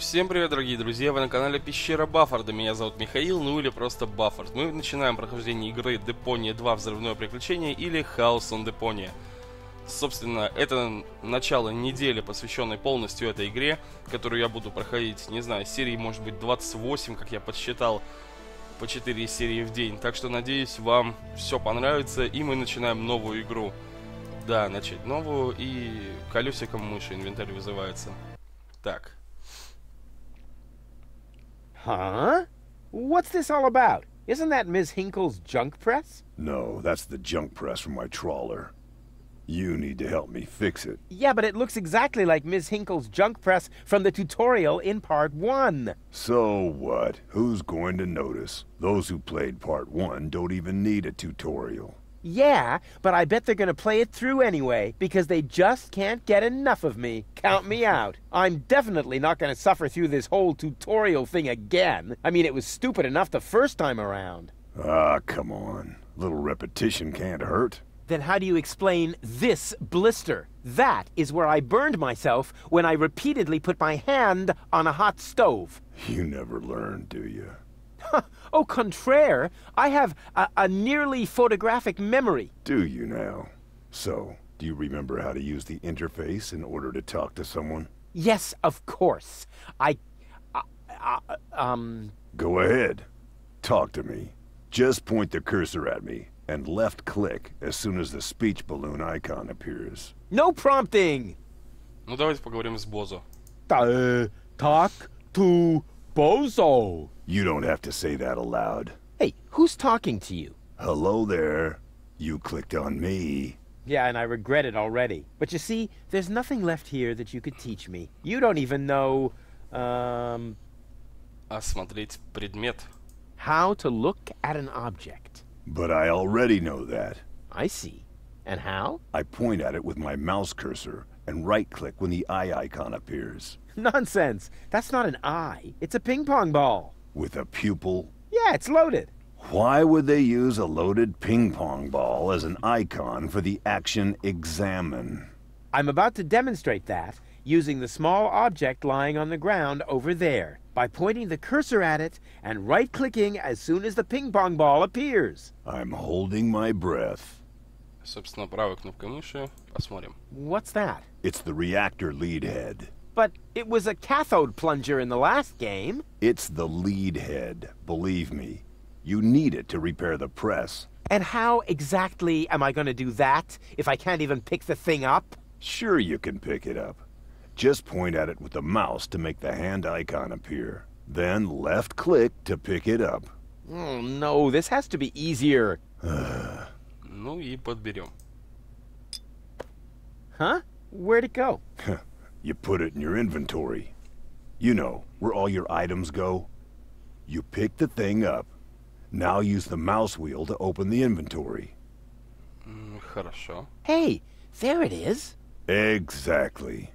Всем привет, дорогие друзья, вы на канале Пещера Баффарда, меня зовут Михаил, ну или просто Баффард. Мы начинаем прохождение игры Deponia 2 Взрывное приключение или House on Deponia. Собственно, это начало недели, посвященной полностью этой игре, которую я буду проходить, не знаю, серии может быть 28, как я подсчитал, по 4 серии в день. Так что надеюсь, вам все понравится, и мы начинаем новую игру. Да, начать новую, и колесиком мыши инвентарь вызывается. Так. Huh? What's this all about? Isn't that Ms. Hinkle's junk press? No, that's the junk press from my trawler. You need to help me fix it. Yeah, but it looks exactly like Ms. Hinkle's junk press from the tutorial in Part 1. So what? Who's going to notice? Those who played Part 1 don't even need a tutorial. Yeah, but I bet they're gonna play it through anyway, because they just can't get enough of me. Count me out. I'm definitely not gonna suffer through this whole tutorial thing again. I mean, it was stupid enough the first time around. Ah, come on. A little repetition can't hurt. Then how do you explain this blister? That is where I burned myself when I repeatedly put my hand on a hot stove. You never learn, do you? Au contraire, I have a nearly photographic memory. Do you now? So, do you remember how to use the interface in order to talk to someone? Yes, of course. Go ahead. Talk to me. Just point the cursor at me and left click as soon as the speech balloon icon appears. No prompting. Ну давайте поговорим с Бозо. Talk to Bozo. You don't have to say that aloud. Hey, who's talking to you? Hello there. You clicked on me. Yeah, and I regret it already. But you see, there's nothing left here that you could teach me. You don't even know, Осмотреть предмет. how to look at an object. But I already know that. I see. And how? I point at it with my mouse cursor and right-click when the eye icon appears. Nonsense. That's not an eye. It's a ping pong ball. With a pupil? Yeah, it's loaded. Why would they use a loaded ping pong ball as an icon for the action examine? I'm about to demonstrate that using the small object lying on the ground over there by pointing the cursor at it and right-clicking as soon as the ping pong ball appears. I'm holding my breath. Собственно, правой кнопкой мыши. Посмотрим. What's that? It's the reactor lead head. But it was a cathode plunger in the last game. It's the lead head, believe me. You need it to repair the press. And how exactly am I going to do that if I can't even pick the thing up? Sure you can pick it up. Just point at it with the mouse to make the hand icon appear. Then left click to pick it up. Oh no, this has to be easier. Ну и подберем. Huh? Where'd it go? You put it in your inventory. You know, where all your items go. You pick the thing up. Now use the mouse wheel to open the inventory. Хорошо. Hey, there it is. Exactly.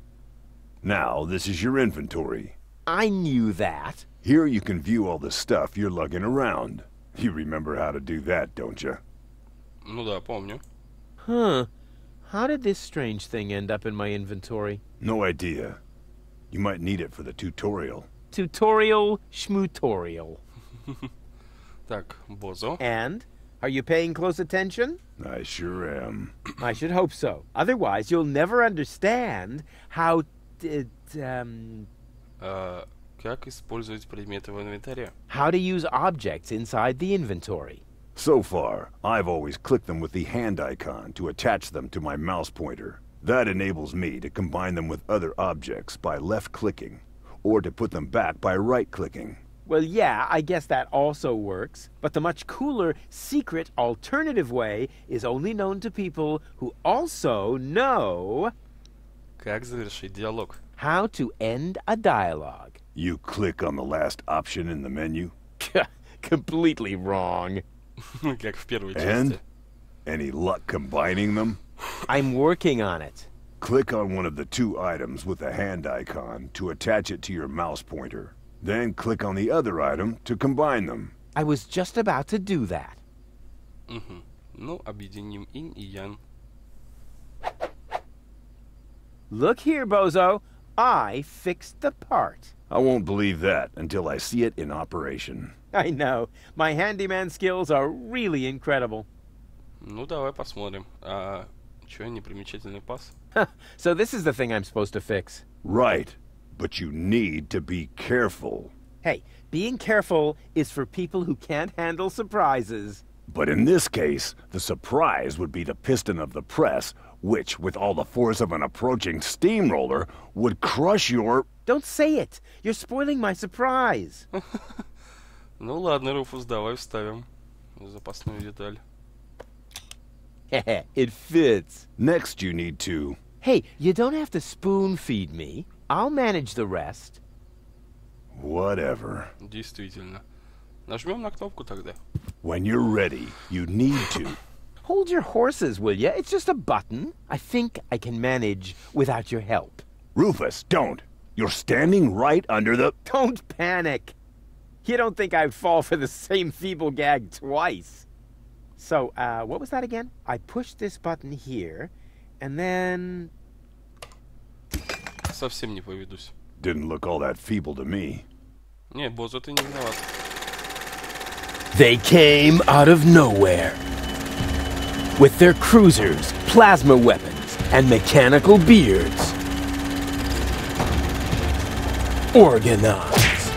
Now, this is your inventory. I knew that. Here you can view all the stuff you're lugging around. You remember how to do that, don't you? Ну да, помню. Huh. How did this strange thing end up in my inventory? No idea. You might need it for the tutorial. Tutorial schmutorial. Так, Бозо. And? Are you paying close attention? I sure am. I should hope so. Otherwise, you'll never understand how... Как использовать предметы в инвентаре? how to use objects inside the inventory. So far, I've always clicked them with the hand icon to attach them to my mouse pointer. That enables me to combine them with other objects by left-clicking, or to put them back by right-clicking. Well, yeah, I guess that also works. But the much cooler, secret, alternative way is only known to people who also know... Как завершить диалог? how to end a dialogue. You click on the last option in the menu. Completely wrong. Как в первой части. And? Any luck combining them? I'm working on it. Click on one of the two items with the hand icon to attach it to your mouse pointer. Then click on the other item to combine them. I was just about to do that. Ну, объединим инь и ян. Look here, Bozo. I fixed the part. I won't believe that until I see it in operation. I know. My handyman skills are really incredible. Ну, давай посмотрим. Чё, непримечательный пас? So this is the thing I'm supposed to fix. Right. But you need to be careful. Hey, being careful is for people who can't handle surprises. But in this case, the surprise would be the piston of the press, which, with all the force of an approaching steamroller, would crush your... Don't say it! You're spoiling my surprise! Ну ладно, Руфус, давай вставим запасную деталь. It fits. Next you need to... Hey, you don't have to spoon-feed me. I'll manage the rest. Whatever. Действительно. Нажмем на кнопку тогда. When you're ready, you need to... Hold your horses, will ya? It's just a button. I think I can manage without your help. Rufus, don't! You're standing right under the... Don't panic. You don't think I'd fall for the same feeble gag twice. So, what was that again? I push this button here, and then... Совсем не поведусь. Didn't look all that feeble to me. Не, Бозо, ты не виноват. They came out of nowhere. With their cruisers, plasma weapons, and mechanical beards. Organized.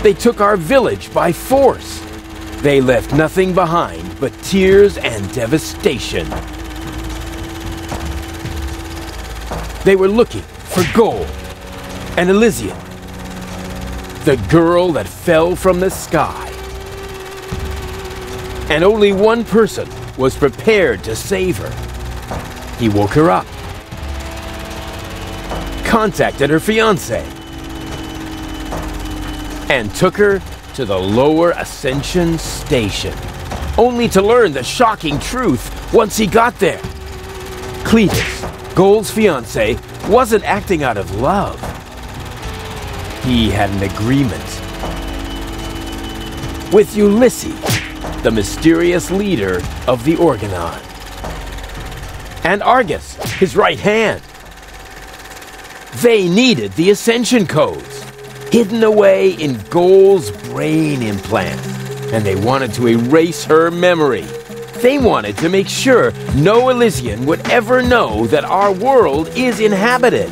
They took our village by force. They left nothing behind but tears and devastation. They were looking for gold and Elizium, the girl that fell from the sky. And only one person was prepared to save her. He woke her up, contacted her fiancé, and took her to the lower Ascension station, only to learn the shocking truth once he got there. Cletus, Gold's fiancé, wasn't acting out of love. He had an agreement with Ulysses, the mysterious leader of the Organon, and Argus, his right hand. They needed the Ascension codes, hidden away in Gold's brain implant, and they wanted to erase her memory. They wanted to make sure no Elysian would ever know that our world is inhabited.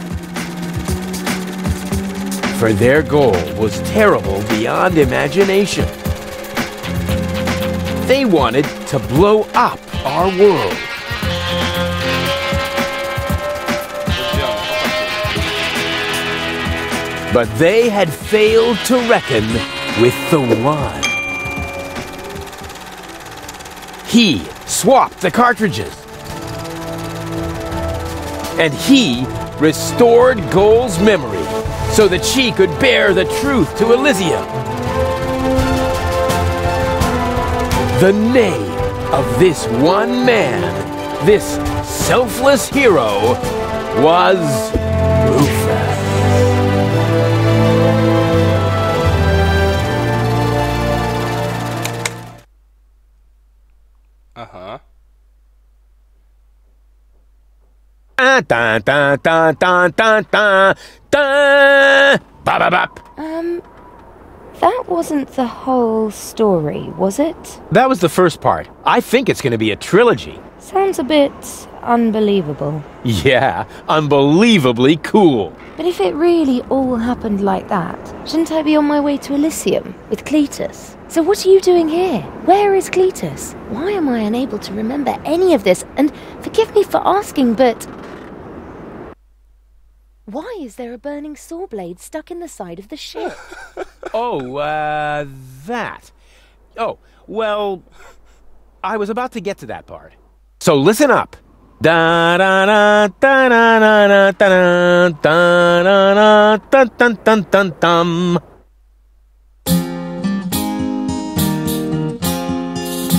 For their goal was terrible beyond imagination. They wanted to blow up our world. But they had failed to reckon with the One. He swapped the cartridges. And he restored Gold's memory so that she could bear the truth to Elysium. The name of this one man, this selfless hero, was Rufus. Ага. That wasn't the whole story, was it? That was the first part. I think it's going to be a trilogy. Sounds a bit unbelievable. Yeah, unbelievably cool. But if it really all happened like that, shouldn't I be on my way to Elysium with Cletus? So what are you doing here? Where is Cletus? Why am I unable to remember any of this? And forgive me for asking, but... why is there a burning saw blade stuck in the side of the ship? That. Oh, well, I was about to get to that part. So listen up. Da da da da da da da da da da dun dun dun dun.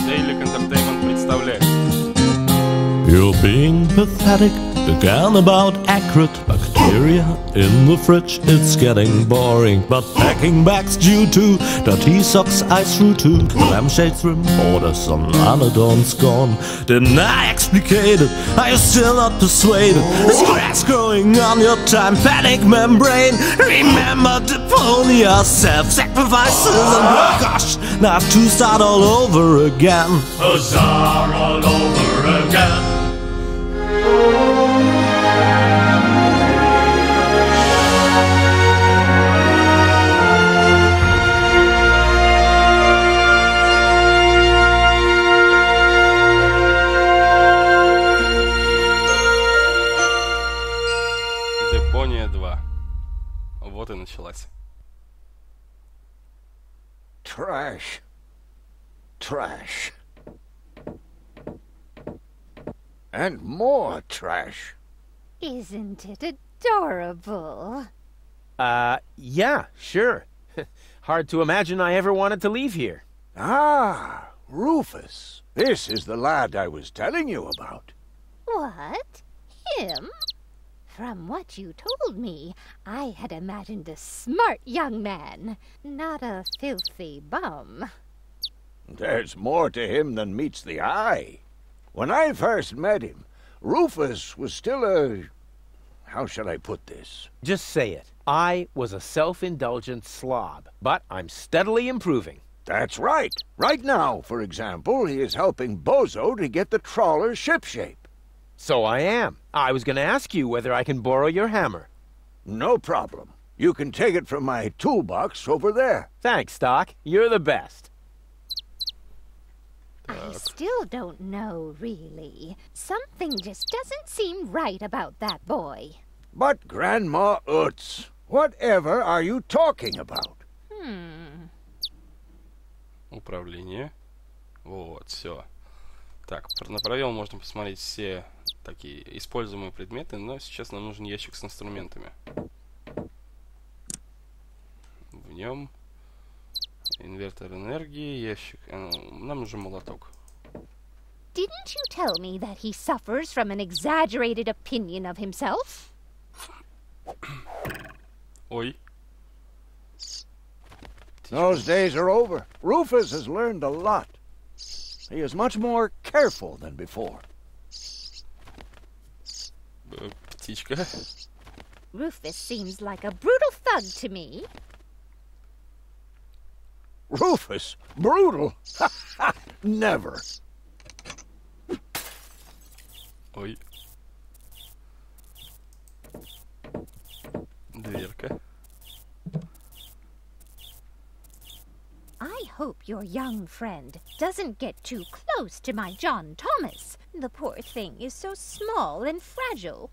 Daily Entertainment представляет. You're being pathetic, again about accurate, but Cereal in the fridge, it's getting boring. But packing bags due to dirty socks I threw to lampshades rim order some anodons gone. Didn't I explicate it? Are you still not persuaded? There's grass growing on your tympanic membrane. Remember Deponia, self-sacrifices, and oh gosh, now I have to start all over again. Huzzah, all over again. Депония 2. Вот и началась. Trash. Trash. And more trash. Isn't it adorable? Yeah, sure. Hard to imagine I ever wanted to leave here. Ah, Rufus. This is the lad I was telling you about. What? Him? From what you told me, I had imagined a smart young man, not a filthy bum. There's more to him than meets the eye. When I first met him, Rufus was still a... How shall I put this? Just say it. I was a self-indulgent slob, but I'm steadily improving. That's right. Right now, for example, he is helping Bozo to get the trawler shipshape. So I am. I was going to ask you whether I can borrow your hammer. No problem. You can take it from my toolbox over there. Thanks, Doc. You're the best. I still don't know, really. Something just doesn't seem right about that boy. But Grandma Utz, whatever are you talking about? Управление. Вот, все. Так, на правило можно посмотреть все такие используемые предметы, но сейчас нам нужен ящик с инструментами. В нем инвертор энергии, ящик... нам нужен молоток. Didn't you tell me that he suffers from an exaggerated opinion of himself? Ой. Those days are over. Rufus has learned a lot. He is much more careful than before. Птичка. Rufus seems like a brutal thug to me. Rufus? Brutal? Never. Ой. Дверка. I hope your young friend doesn't get too close to my John Thomas. The poor thing is so small and fragile.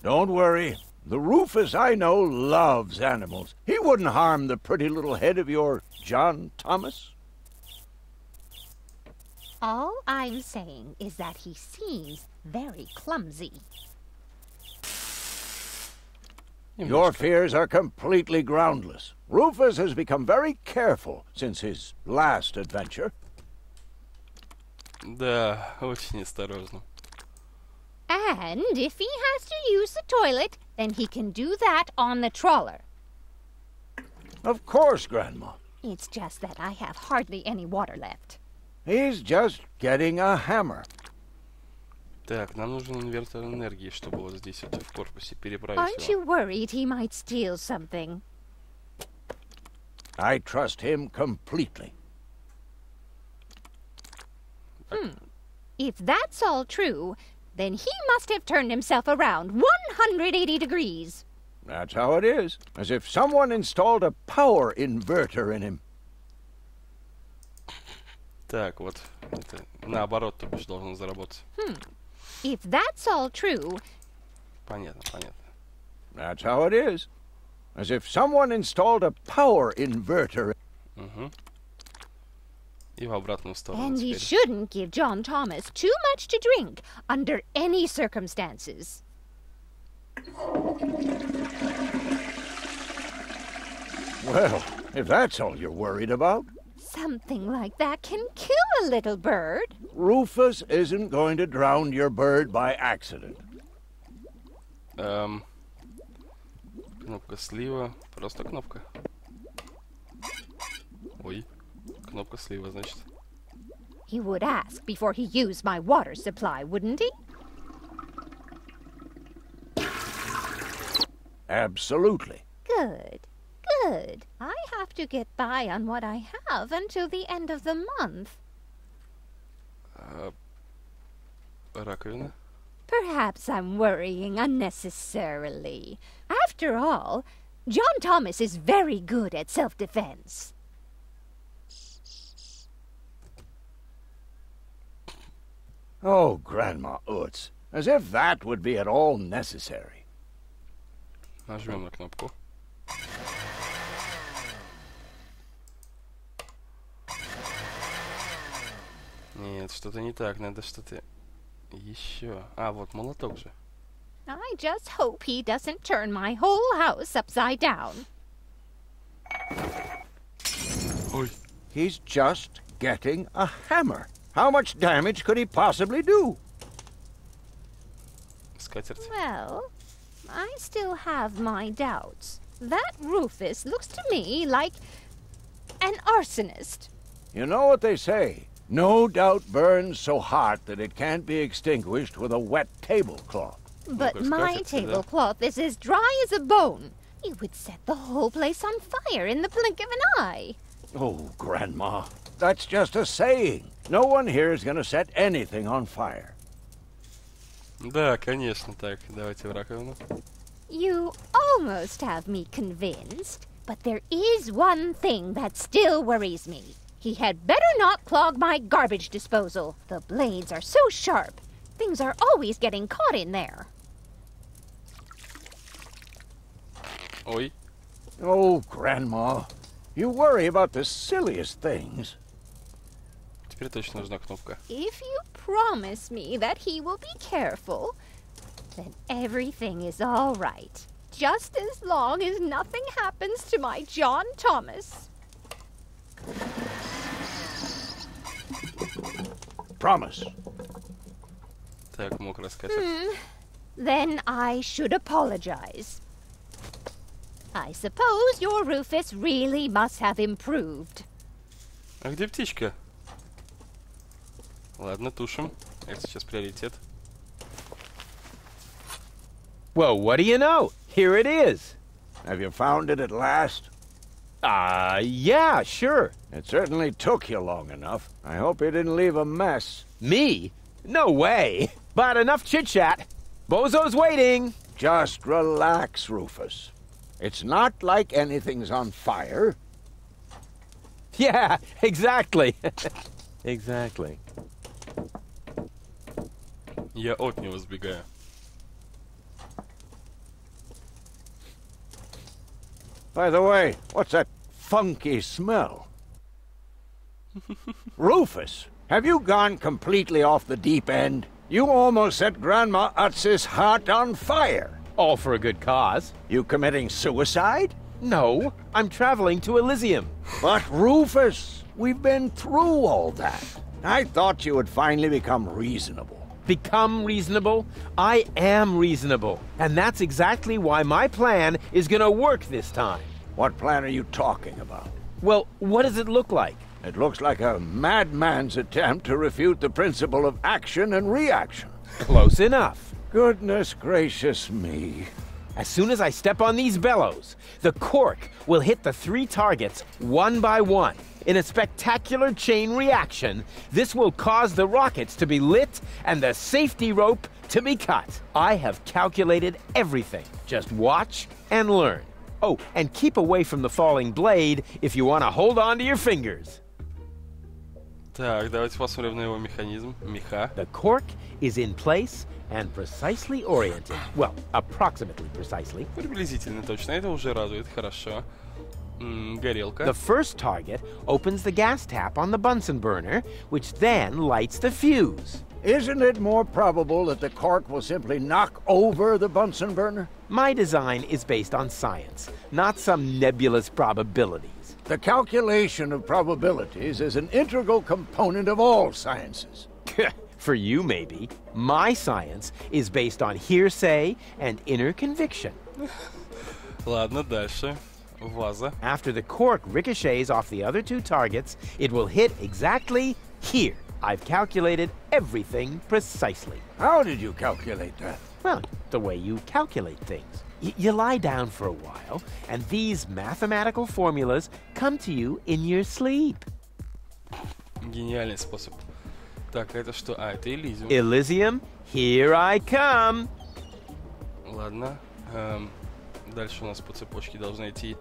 Don't worry. The Rufus I know loves animals. He wouldn't harm the pretty little head of your John Thomas. All I'm saying is that he seems very clumsy. Your fears are completely groundless. Rufus has become very careful since his last adventure. Да, очень осторожно. And if he has to use the toilet, then he can do that on the trawler. Of course, Grandma. It's just that I have hardly any water left. He's just getting a hammer. Так, нам нужен инвертор энергии, чтобы вот здесь вот в корпусе переправить Aren't you worried he might steal something? I trust him completely. If that's all true, then he must have turned himself around 180 degrees. That's how it is. As if someone installed a power inverter in him. Так, вот, это наоборот, то бишь, должен заработать. If that's all true... Понятно, понятно. That's how it is. As if someone installed a power inverter. Угу. И в обратную сторону And he теперь. shouldn't give John Thomas too much to drink under any circumstances. Well, if that's all you're worried about, Something like that can kill a little bird. Rufus isn't going to drown your bird by accident. Кнопка слива. Просто кнопка. Ой. Кнопка слива, значит. He would ask before he used my water supply, wouldn't he? Absolutely. Good. Good. I have to get by on what I have until the end of the month. Раковина. Perhaps I'm worrying unnecessarily. After all, John Thomas is very good at self-defense. Oh, Grandma Utz, as if that would be at all necessary. Нажмем на кнопку. Нет, что-то не так, надо что-то еще. А, вот молоток же. I just hope he doesn't turn my whole house upside down. Ой. He's just getting a hammer. How much damage could he possibly do? Скатерть. Well, I still have my doubts. That Rufus looks to me like an arsonist. You know what they say? No doubt burns so hot that it can't be extinguished with a wet tablecloth. But Lucas, my кажется, да. tablecloth is as dry as a bone. It would set the whole place on fire in the blink of an eye. Oh, Grandma, that's just a saying. No one here is going to set anything on fire. Да, конечно, так. Давайте в раковину. You almost have me convinced, but there is one thing that still worries me. He had better not clog my garbage disposal. The blades are so sharp. Things are always getting caught in there. Ой. Oh, Grandma, you worry about the silliest things. Теперь точно нужна кнопка. If you promise me that he will be careful, then everything is all right. Just as long as nothing happens to my John Thomas. Promise. Так, мокрая скатерть. Then I should apologize. I suppose your Rufus really must have improved. А где птичка? Ладно, тушим. Это сейчас приоритет. Well, what do you know? Here it is. Have you found it at last? Yeah, sure. It certainly took you long enough. I hope you didn't leave a mess. Me? No way. But enough chit-chat. Bozo's waiting. Just relax, Rufus. It's not like anything's on fire. Yeah, exactly. Exactly. Я от него сбегаю. By the way, what's that funky smell? Rufus, have you gone completely off the deep end? You almost set Grandma Utz's heart on fire. All for a good cause. You committing suicide? No, I'm traveling to Elizium. But Rufus, we've been through all that. I thought you would finally become reasonable. Become reasonable? I am reasonable. And that's exactly why my plan is gonna work this time. What plan are you talking about? Well, what does it look like? It looks like a madman's attempt to refute the principle of action and reaction. Close enough. Goodness gracious me. As soon as I step on these bellows, the cork will hit the 3 targets one by one. In a spectacular chain reaction, this will cause the rockets to be lit and the safety rope to be cut. I have calculated everything. Just watch and learn. Oh, and keep away from the falling blade if you want to hold on to your fingers. Так, давайте посмотрим на его механизм. Меха. The cork is in place and precisely oriented. Well, approximately precisely. Приблизительно точно. Это уже радует. Хорошо. Горелка. The first target opens the gas tap on the Bunsen burner, which then lights the fuse. Isn't it more probable that the cork will simply knock over the Bunsen burner? My design is based on science, not some nebulous probabilities. The calculation of probabilities is an integral component of all sciences. For you, maybe. My science is based on hearsay and inner conviction. Ладно, дальше. Ваза. After the cork ricochets off the other two targets, it will hit exactly here. I've calculated everything precisely. How did you calculate that? Well, the way you calculate things. You lie down for a while, and these mathematical formulas come to you in your sleep. Гениальный способ. Так, это что? А, это Элизиум. Elysium, here I come. Ладно. Дальше у нас по цепочке должна идти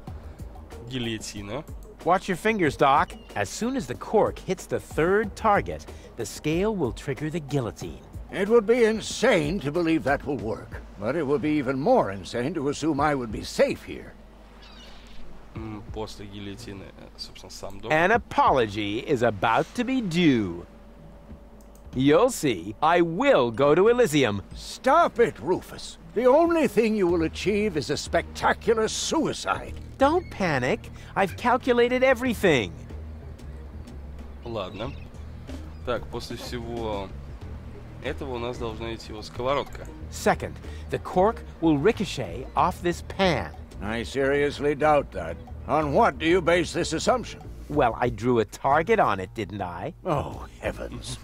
гильотина. Watch your fingers, Doc. As soon as the cork hits the third target, the scale will trigger the guillotine. It would be insane to believe that will work. But it would be even more insane to assume I would be safe here. После гильотины, собственно, сам дом. An apology is about to be due. You'll see, I will go to Elysium. Stop it, Rufus. The only thing you will achieve is a spectacular suicide. Don't panic. I've calculated everything. Ладно. Так, после всего этого у нас должна идти вот сковородка. Second, the cork will ricochet off this pan. I seriously doubt that. On what do you base this assumption? Well, I drew a target on it, didn't I? Oh, heavens.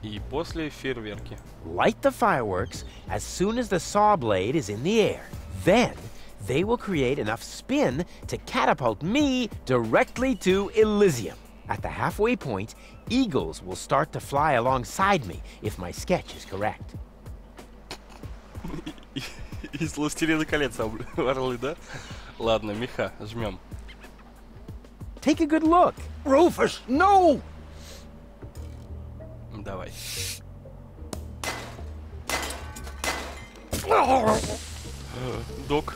И после фейерверки. Light the fireworks as soon as the saw blade is in the air. Then, they will create enough spin to catapult me directly to Elysium. At the halfway point, eagles will start to fly alongside me if my sketch is correct. Из «Властелина колец» орлы, да? Ладно, меха, жмем. Take a good look. Rufus, no! Давай. Док.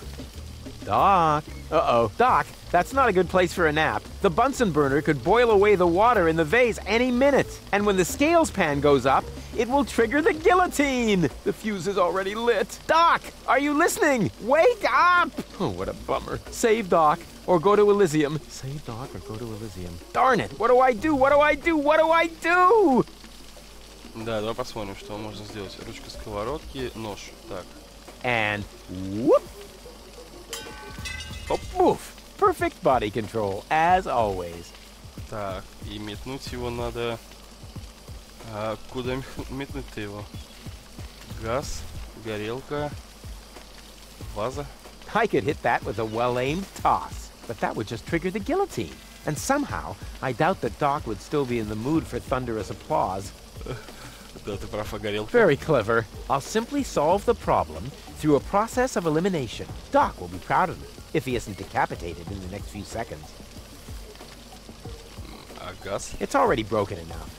Doc. Uh-oh. Doc, that's not a good place for a nap. The Bunsen burner could boil away the water in the vase any minute. And when the scales pan goes up, it will trigger the guillotine. The fuse is already lit. Doc, are you listening? Wake up! Oh, what a bummer. Save Doc or go to Elysium. Save Doc or go to Elysium. Darn it. What do I do? What do I do? What do I do? Да, давай посмотрим, что можно сделать. Ручка сковородки, нож. Так. And whoop! Oh, woof! Perfect body control, as always. Так, и метнуть его надо... А куда метнуть-то его? Газ, горелка, ваза. I could hit that with a well-aimed toss, but that would just trigger the guillotine. And somehow, I doubt that Doc would still be in the mood for thunderous applause. Да, ты прав, горелка. Very clever. I'll simply solve the problem through a process of elimination. Doc will be proud of me if he isn't decapitated in the next few seconds. А газ? It's already broken enough.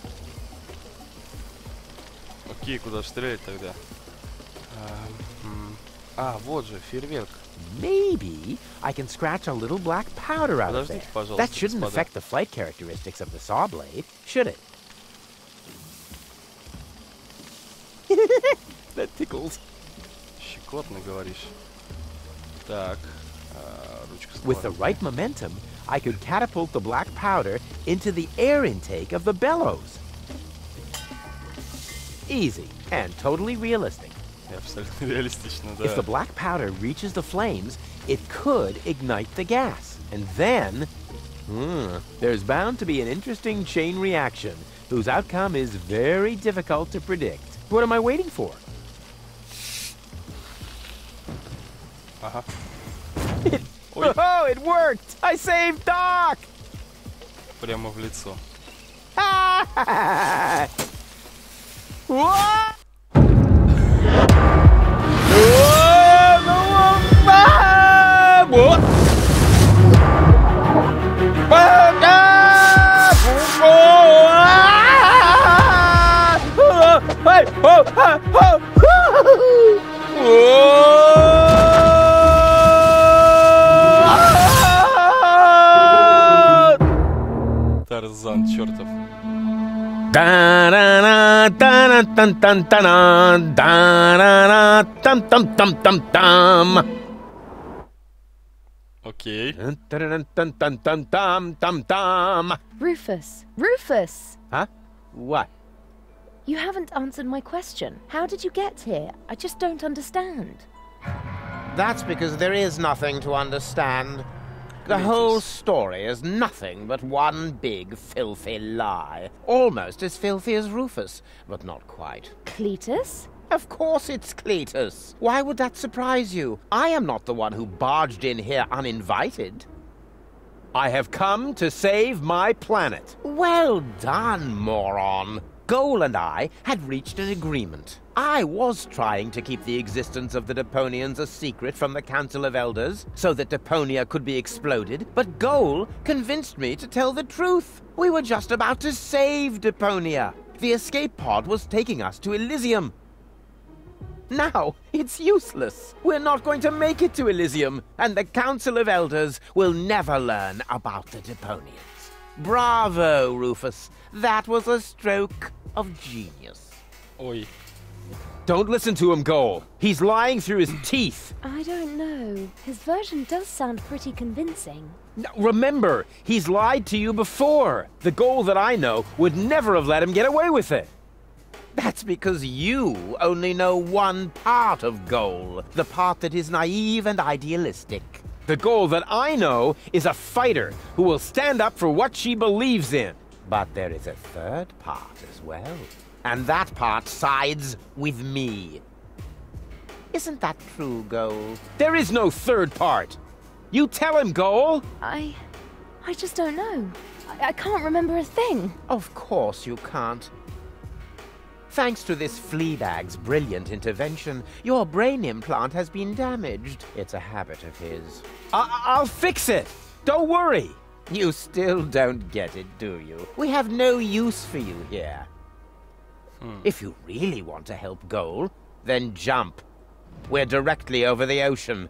Окей, куда же стрелять тогда? Вот же, фейерверк. Maybe I can scratch a little black powder out of there. Подождите, пожалуйста, That shouldn't господа. affect the flight characteristics of the saw blade, should it? That tickles. Щекотно, говоришь. Так, ручка With the сковородки. right momentum, I could catapult the black powder into the air intake of the bellows. Easy and totally realistic. Абсолютно реалистично, да. If the black powder reaches the flames, it could ignite the gas. And then, there's bound to be an interesting chain reaction whose outcome is very difficult to predict. What am I waiting for? Ага. Oh, it worked! I saved Doc! Прямо в лицо. What? Тарзан чертов. Окей. Rufus! Rufus! Huh? What? You haven't answered my question. How did you get here? I just don't understand. That's because there is nothing to understand. The whole story is nothing but one big, filthy lie. Almost as filthy as Rufus, but not quite. Cletus? Of course it's Cletus. Why would that surprise you? I am not the one who barged in here uninvited. I have come to save my planet. Well done, moron. Goal and I had reached an agreement. I was trying to keep the existence of the Deponians a secret from the Council of Elders, so that Deponia could be exploded, but Goal convinced me to tell the truth. We were just about to save Deponia. The escape pod was taking us to Elizium. Now, it's useless. We're not going to make it to Elizium, and the Council of Elders will never learn about the Deponians. Bravo, Rufus. That was a stroke of genius. Ой. Don't listen to him, Goal. He's lying through his teeth. I don't know. His version does sound pretty convincing. Now, remember, he's lied to you before. The Goal that I know would never have let him get away with it. That's because you only know one part of Goal, the part that is naive and idealistic. The Goal that I know is a fighter who will stand up for what she believes in. But there is a third part as well. And that part sides with me. Isn't that true, Goal? There is no third part. You tell him, Goal. I just don't know. I can't remember a thing. Of course you can't. Thanks to this Fleabag's brilliant intervention, your brain implant has been damaged. It's a habit of his. I'll fix it. Don't worry. You still don't get it, do you? We have no use for you here. If you really want to help Goal, then jump. We're directly over the ocean.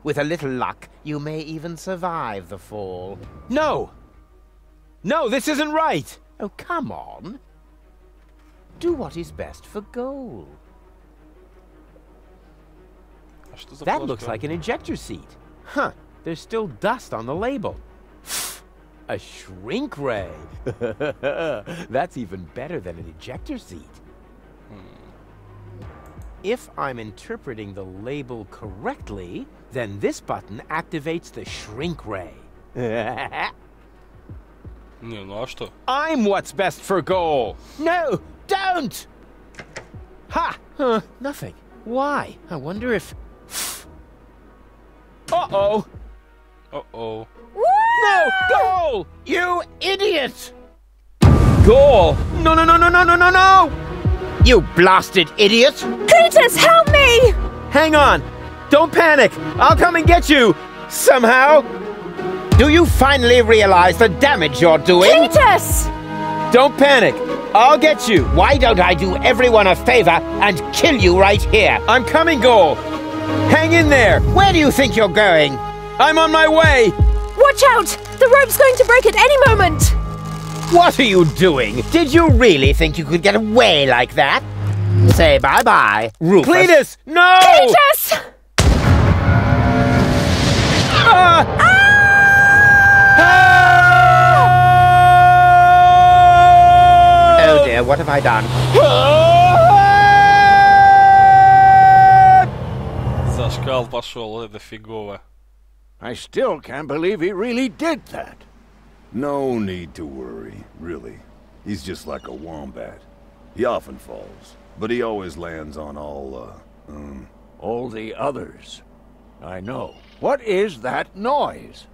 With a little luck, you may even survive the fall. No! No, this isn't right! Oh, come on. Do what is best for Goal. That looks like an ejector seat. Huh, there's still dust on the label. A shrink ray. That's even better than an ejector seat. If I'm interpreting the label correctly, then this button activates the shrink ray. Не, ну а что? I'm what's best for Goal. No, don't! Ha! Nothing. Why? I wonder if... Uh-oh! Uh-oh. No! Goal! You idiot! Goal! No, no, no, no, no, no, no, no! You blasted idiot! Cletus, help me! Hang on! Don't panic! I'll come and get you! Somehow! Do you finally realize the damage you're doing? Cletus! Don't panic! I'll get you! Why don't I do everyone a favor and kill you right here? I'm coming, Goal! Hang in there! Where do you think you're going? I'm on my way! Watch out! The rope's going to break at any moment! What are you doing? Did you really think you could get away like that? Say bye-bye, Rufus. Cletus, no! Cletus! Oh dear, what have I done? Зашкал пошел, это фигово. I still can't believe he really did that. No need to worry, really. He's just like a wombat. He often falls, but he always lands on all the others. I know. What is that noise?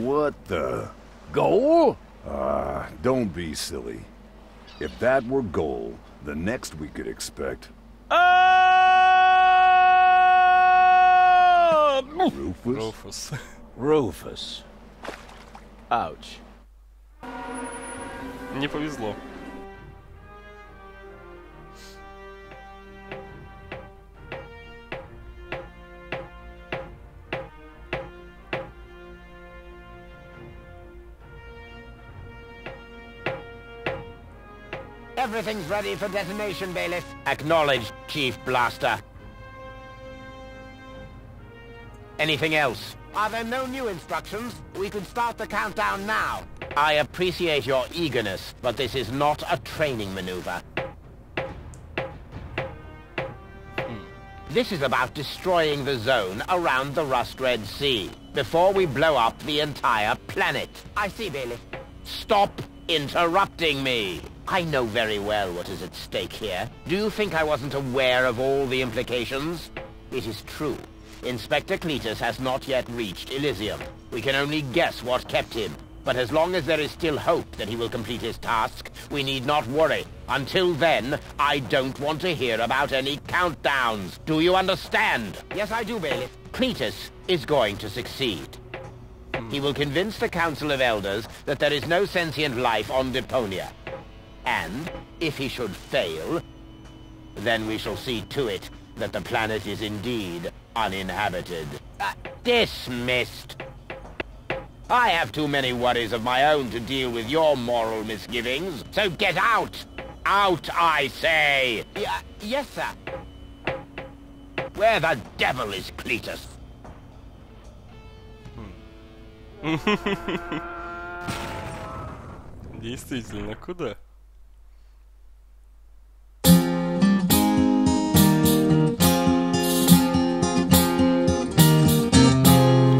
What the? Goal? Don't be silly. If that were Goal, the next we could expect... Rufus. Rufus. Ouch. Не повезло. Everything's ready for detonation, Bailiff. Acknowledged, Chief Blaster. Anything else? Are there no new instructions? We could start the countdown now. I appreciate your eagerness, but this is not a training maneuver. This is about destroying the zone around the Rust-Red Sea before we blow up the entire planet. I see, Bailey. Stop interrupting me. I know very well what is at stake here. Do you think I wasn't aware of all the implications? It is true. Inspector Cletus has not yet reached Elizium. We can only guess what kept him. But as long as there is still hope that he will complete his task, we need not worry. Until then, I don't want to hear about any countdowns. Do you understand? Yes, I do, Bailey. Cletus is going to succeed. He will convince the Council of Elders that there is no sentient life on Deponia. And, if he should fail, then we shall see to it that the planet is indeed uninhabited. Dismissed. I have too many worries of my own to deal with your moral misgivings, so get out! Out, I say! Yes, sir. Where the devil is Cletus? Действительно, куда?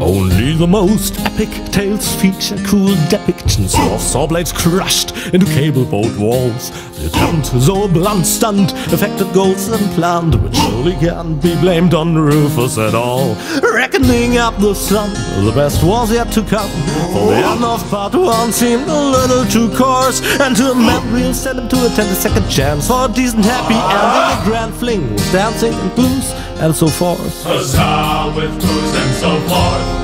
Only the most epic tales feature cool depictions of saw blades crushed into cable boat walls. The attempt, though a blunt stunt, affected goals and planned, but surely can't be blamed on Rufus at all. Reckoning up the sun, the best was yet to come. For the end of part one seemed a little too coarse, and to a man we'll send him to attend a second chance for a decent happy ending. A grand fling with dancing and booze and so forth. Huzzah with booze and so forth.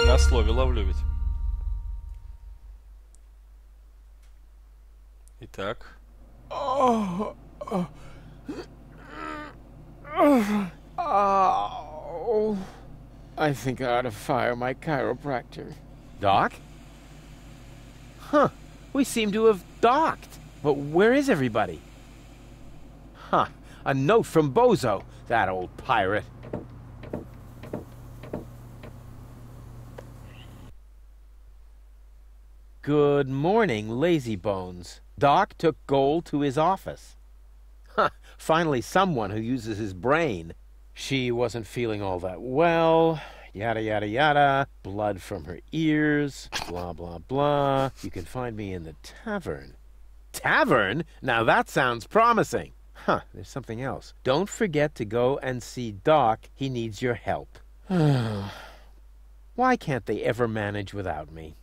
На слове ловлю ведь. Итак. Oh, I think I ought to fire my chiropractor. Doc? Huh, we seem to have docked. But where is everybody? Huh, a note from Bozo, that old pirate. Good morning, lazy bones. Doc took Gold to his office. Huh, finally someone who uses his brain. She wasn't feeling all that well, yada yada yada, blood from her ears, blah blah blah. You can find me in the tavern. Tavern? Now that sounds promising. Huh, there's something else. Don't forget to go and see Doc. He needs your help. Why can't they ever manage without me?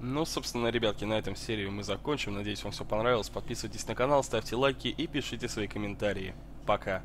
Ну, собственно, ребятки, на этом серию мы закончим. Надеюсь, вам все понравилось. Подписывайтесь на канал, ставьте лайки и пишите свои комментарии. Пока.